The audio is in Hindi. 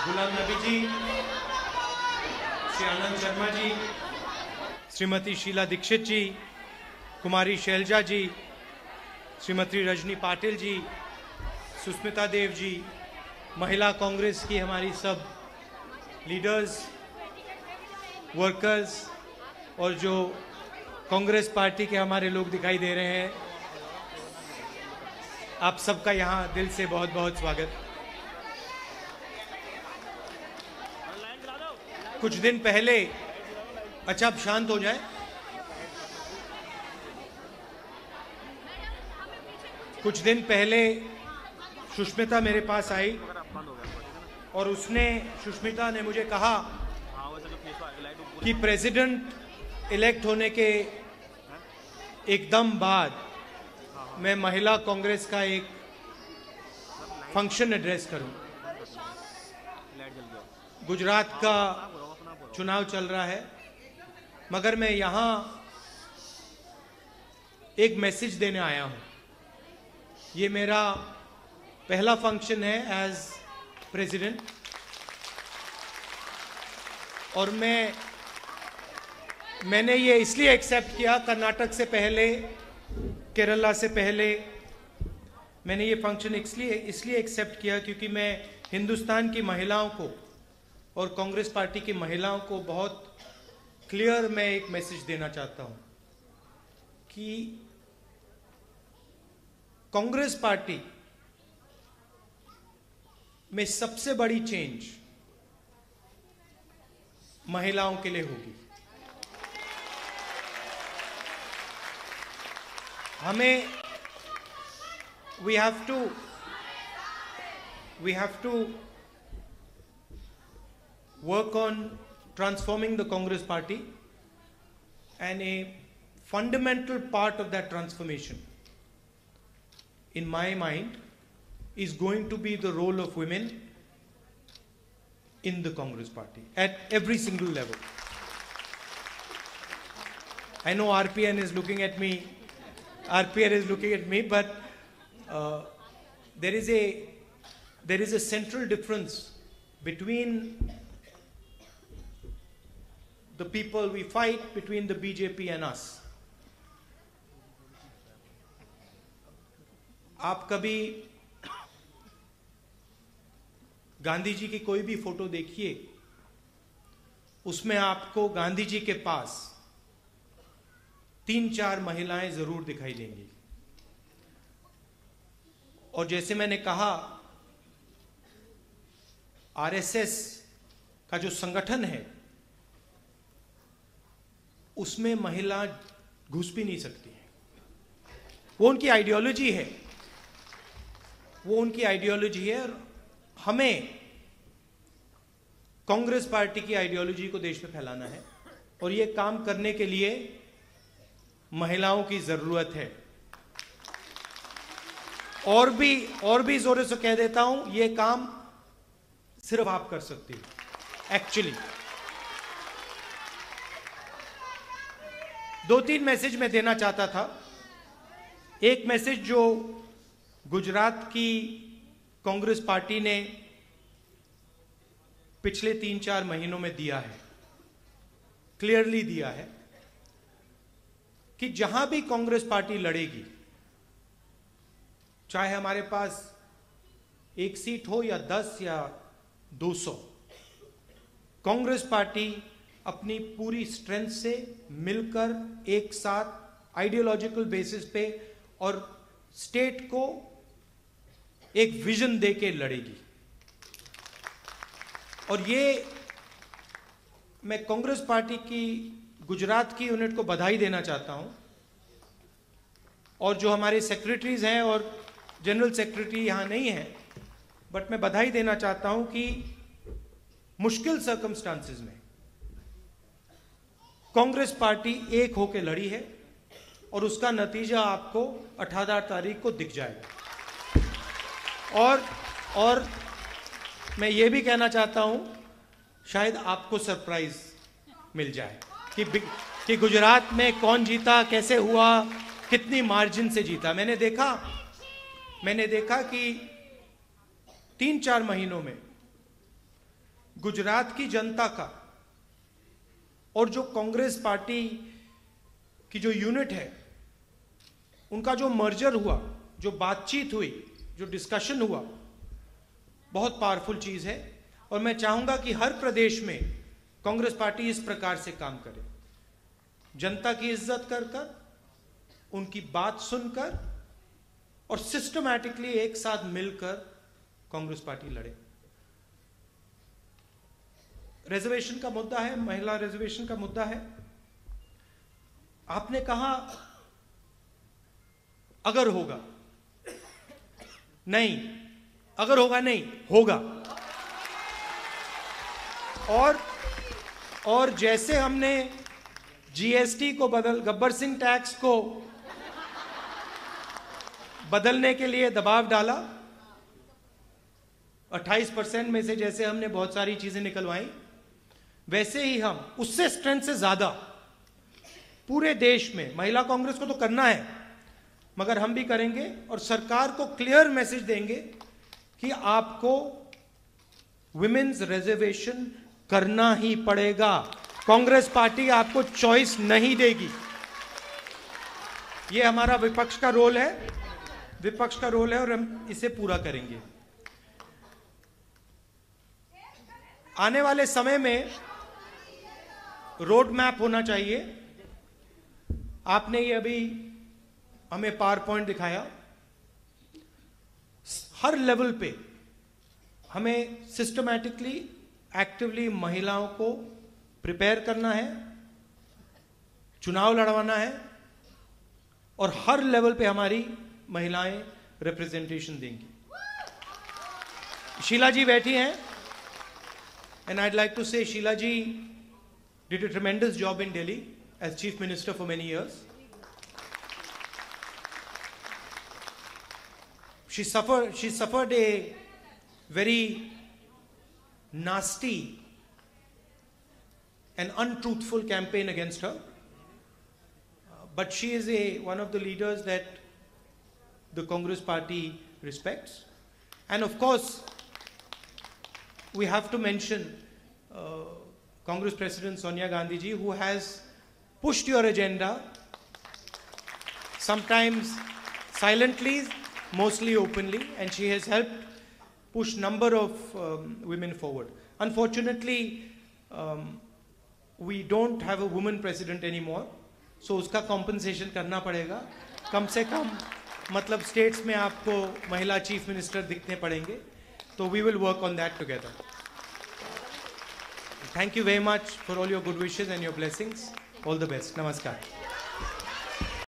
गुलाम नबी जी, श्री आनंद शर्मा जी, श्रीमती शीला दीक्षित जी, कुमारी शैलजा जी, श्रीमती रजनी पाटिल जी, सुष्मिता देव जी, महिला कांग्रेस की हमारी सब लीडर्स, वर्कर्स और जो कांग्रेस पार्टी के हमारे लोग दिखाई दे रहे हैं, आप सबका यहाँ दिल से बहुत बहुत स्वागत। कुछ दिन पहले, अच्छा अब शांत हो जाए। कुछ दिन पहले सुष्मिता मेरे पास आई और सुष्मिता ने मुझे कहा कि प्रेसिडेंट इलेक्ट होने के एकदम बाद मैं महिला कांग्रेस का एक फंक्शन एड्रेस करूं। गुजरात का चुनाव चल रहा है, मगर मैं यहां एक मैसेज देने आया हूं। ये मेरा पहला फंक्शन है एज प्रेसिडेंट और मैंने ये इसलिए एक्सेप्ट किया, कर्नाटक से पहले, केरला से पहले मैंने ये फंक्शन इसलिए एक्सेप्ट किया क्योंकि मैं हिंदुस्तान की महिलाओं को और कांग्रेस पार्टी की महिलाओं को बहुत क्लियर मैं एक मैसेज देना चाहता हूं कि कांग्रेस पार्टी में सबसे बड़ी चेंज महिलाओं के लिए होगी। हमें we have to work on transforming the Congress party, and a fundamental part of that transformation in my mind is going to be the role of women in the Congress party at every single level. I know RPN is looking at me, but there is a central difference between the people we fight, between the BJP and us. आप कभी गांधी जी की कोई भी फोटो देखिए, उसमें आपको गांधी जी के पास 3-4 महिलाएं जरूर दिखाई देंगी। और जैसे मैंने कहा, आरएसएस का जो संगठन है उसमें महिला घुस भी नहीं सकती है। वो उनकी आइडियोलॉजी है और हमें कांग्रेस पार्टी की आइडियोलॉजी को देश में फैलाना है और ये काम करने के लिए महिलाओं की जरूरत है। और भी जोर से कह देता हूं, ये काम सिर्फ आप कर सकती हो। एक्चुअली 2-3 मैसेज मैं देना चाहता था। एक मैसेज जो गुजरात की कांग्रेस पार्टी ने पिछले 3-4 महीनों में दिया है, क्लियरली दिया है कि जहां भी कांग्रेस पार्टी लड़ेगी, चाहे हमारे पास 1 सीट हो या 10 या 200, कांग्रेस पार्टी अपनी पूरी स्ट्रेंथ से मिलकर एक साथ आइडियोलॉजिकल बेसिस पे और स्टेट को एक विजन देके लड़ेगी। और ये मैं कांग्रेस पार्टी की गुजरात की यूनिट को बधाई देना चाहता हूं, और जो हमारे सेक्रेटरीज हैं और जनरल सेक्रेटरी यहां नहीं है, बट मैं बधाई देना चाहता हूं कि मुश्किल सर्कमस्टांसेस में कांग्रेस पार्टी एक होकर लड़ी है और उसका नतीजा आपको 18 तारीख को दिख जाएगा। और मैं ये भी कहना चाहता हूं, शायद आपको सरप्राइज मिल जाए कि गुजरात में कौन जीता, कैसे हुआ, कितनी मार्जिन से जीता। मैंने देखा कि 3-4 महीनों में गुजरात की जनता का और जो कांग्रेस पार्टी की जो यूनिट है, उनका जो मर्जर हुआ, जो बातचीत हुई, जो डिस्कशन हुआ, बहुत पावरफुल चीज है। और मैं चाहूंगा कि हर प्रदेश में कांग्रेस पार्टी इस प्रकार से काम करे, जनता की इज्जत कर कर, उनकी बात सुनकर और सिस्टमैटिकली एक साथ मिलकर कांग्रेस पार्टी लड़े। रिजर्वेशन का मुद्दा है, महिला रिजर्वेशन का मुद्दा है। आपने कहा अगर होगा, नहीं, अगर होगा नहीं, होगा। और जैसे हमने जीएसटी को गब्बर सिंह टैक्स को बदलने के लिए दबाव डाला, 28% में से जैसे हमने बहुत सारी चीजें निकलवाई, वैसे ही हम उससे स्ट्रेंथ से ज्यादा पूरे देश में महिला कांग्रेस को तो करना है, मगर हम भी करेंगे और सरकार को क्लियर मैसेज देंगे कि आपको विमेन्स रिजर्वेशन करना ही पड़ेगा। कांग्रेस पार्टी आपको चॉइस नहीं देगी। यह हमारा विपक्ष का रोल है और हम इसे पूरा करेंगे। आने वाले समय में रोड मैप होना चाहिए। आपने ये अभी हमें पावर पॉइंट दिखाया। हर लेवल पे हमें सिस्टमैटिकली, एक्टिवली महिलाओं को प्रिपेयर करना है, चुनाव लड़वाना है और हर लेवल पे हमारी महिलाएं रिप्रेजेंटेशन देंगी। शीला जी बैठी हैं, and I'd like to say Sheila ji did a tremendous job in Delhi as Chief Minister for many years. She suffered a very nasty and untruthful campaign against her, but she is one of the leaders that the Congress party respects. And of course, we have to mention Congress President Sonia Gandhi ji, who has pushed your agenda, sometimes silently, mostly openly, and she has helped push number of women forward. Unfortunately, we don't have a woman president anymore, so uska compensation करना पड़ेगा। कम से कम मतलब states में आपको महिला chief minister दिखने पड़ेंगे, तो we will work on that together. Thank you very much for all your good wishes and your blessings. All the best. Namaskar.